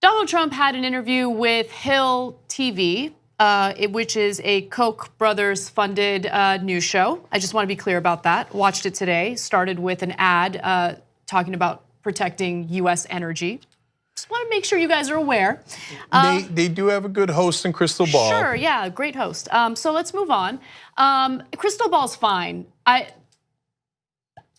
Donald Trump had an interview with Hill TV, which is a Koch brothers funded news show. I just want to be clear about that. Watched it today. Started with an ad talking about protecting US energy. Just want to make sure you guys are aware. They do have a good host in Crystal Ball. Sure, yeah, great host. So let's move on. Crystal Ball's fine.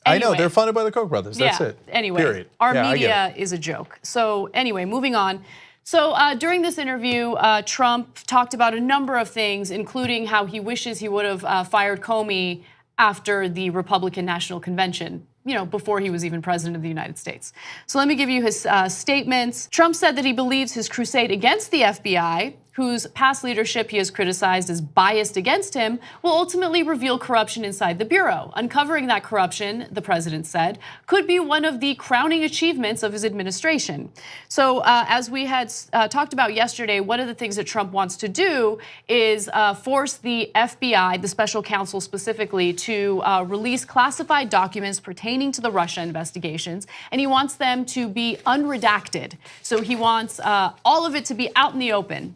I know, they're funded by the Koch brothers, that's it. Anyway, period. Our media is a joke. So anyway, moving on. So during this interview, Trump talked about a number of things, including how he wishes he would have fired Comey after the Republican National Convention, before he was even president of the United States. So let me give you his statements. Trump said that he believes his crusade against the FBI, whose past leadership he has criticized as biased against him, will ultimately reveal corruption inside the Bureau. Uncovering that corruption, the president said, could be one of the crowning achievements of his administration. So as we had talked about yesterday, one of the things that Trump wants to do is force the FBI, the special counsel specifically, to release classified documents pertaining to the Russia investigations, and he wants them to be unredacted. So he wants all of it to be out in the open.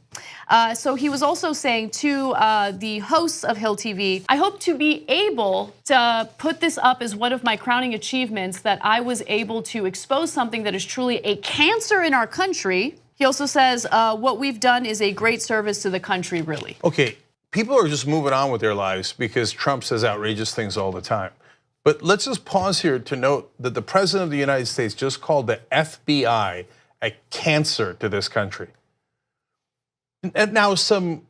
So he was also saying to the hosts of Hill TV, I hope to be able to put this up as one of my crowning achievements, that I was able to expose something that is truly a cancer in our country. He also says what we've done is a great service to the country, really. Okay, people are just moving on with their lives because Trump says outrageous things all the time. But let's just pause here to note that the president of the United States just called the FBI a cancer to this country. And now some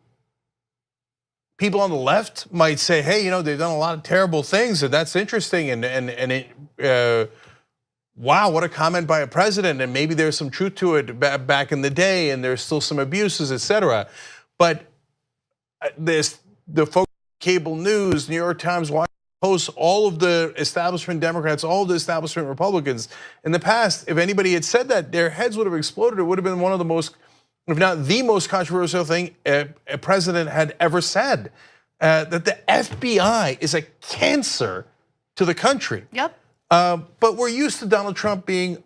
people on the left might say, hey, they've done a lot of terrible things, and that's interesting, wow, what a comment by a president, and maybe there's some truth to it back in the day, and there's still some abuses, etc. But the folks, cable news, New York Times, Washington Post, all of the establishment Democrats, all of the establishment Republicans, in the past, if anybody had said that, their heads would have exploded. It would have been one of the most, if not the most controversial thing a president had ever said, that the FBI is a cancer to the country. Yep. But we're used to Donald Trump being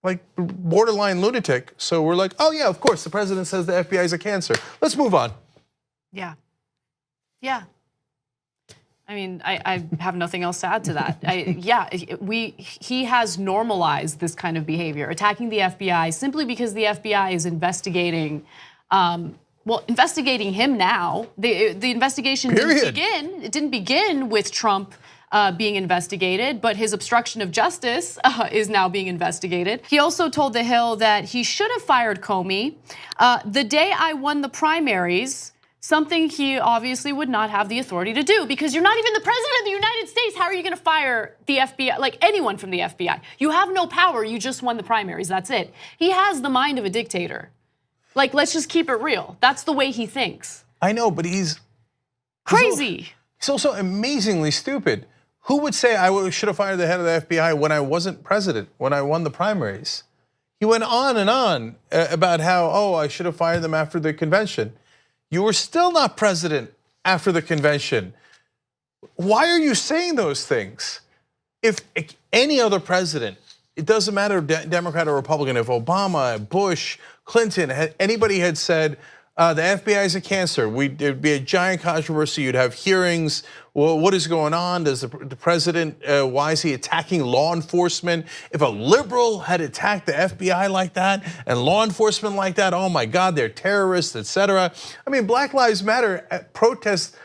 like borderline lunatic. So we're like, oh yeah, of course, the president says the FBI is a cancer. Let's move on. Yeah. I mean, I have nothing else to add to that. He has normalized this kind of behavior, attacking the FBI simply because the FBI is investigating, investigating him now. The investigation didn't begin with Trump being investigated, but his obstruction of justice is now being investigated. He also told The Hill that he should have fired Comey the day I won the primaries. Something he obviously would not have the authority to do, because you're not even the president of the United States. How are you going to fire the FBI, like anyone from the FBI? You have no power, you just won the primaries, that's it. He has the mind of a dictator. Like, let's just keep it real. That's the way he thinks. I know, but he's crazy. He's also amazingly stupid. Who would say I should have fired the head of the FBI when I wasn't president, when I won the primaries? He went on and on about how, I should have fired them after the convention. You were still not president after the convention. Why are you saying those things? If any other president, it doesn't matter, Democrat or Republican, if Obama, Bush, Clinton, anybody had said, the FBI is a cancer, there'd be a giant controversy, you'd have hearings. Well, what is going on? Does the president, why is he attacking law enforcement? If a liberal had attacked the FBI like that and law enforcement like that, oh my God, they're terrorists, etc. I mean, Black Lives Matter protests,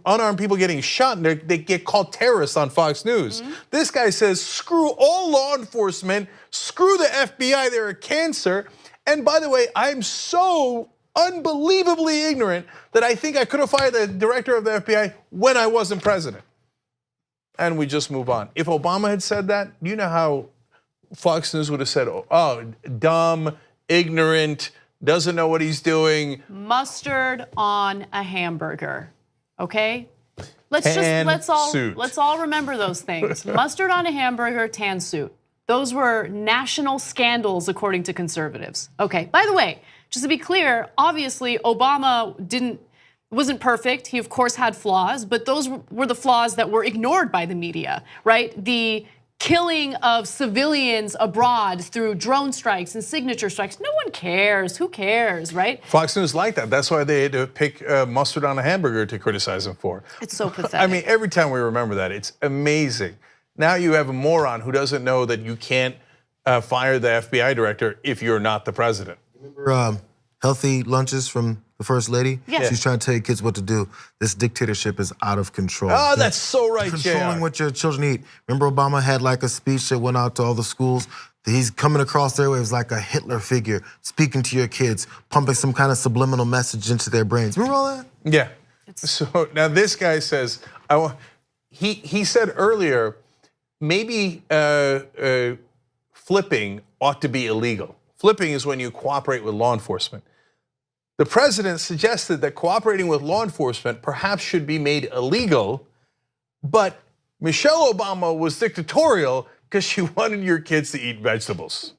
unarmed people getting shot, and they get called terrorists on Fox News. This guy says, screw all law enforcement, screw the FBI, they're a cancer. And by the way, I'm so unbelievably ignorant that I think I could have fired the director of the FBI when I wasn't president. And we just move on. If Obama had said that, you know how Fox News would have said, oh, dumb, ignorant, doesn't know what he's doing. Mustard on a hamburger, okay? Let's all remember those things. Mustard on a hamburger, tan suit. Those were national scandals, according to conservatives. Okay, by the way, just to be clear, obviously Obama wasn't perfect. He of course had flaws, but those were the flaws that were ignored by the media, right? The killing of civilians abroad through drone strikes and signature strikes. No one cares. Who cares, right? Fox News liked that. That's why they had to pick mustard on a hamburger to criticize him for. It's so pathetic. I mean, every time we remember that, it's amazing. Now you have a moron who doesn't know that you can't fire the FBI director if you're not the president. Remember healthy lunches from the First Lady? Yes. She's trying to tell your kids what to do. This dictatorship is out of control. Oh, that's so right, Controlling JR. what your children eat. Remember Obama had like a speech that went out to all the schools. He's coming across their waves like a Hitler figure, speaking to your kids, pumping some kind of subliminal message into their brains. Remember all that? Yeah. So now this guy says, he said earlier, maybe flipping ought to be illegal. Flipping is when you cooperate with law enforcement. The president suggested that cooperating with law enforcement perhaps should be made illegal, but Michelle Obama was dictatorial because she wanted your kids to eat vegetables.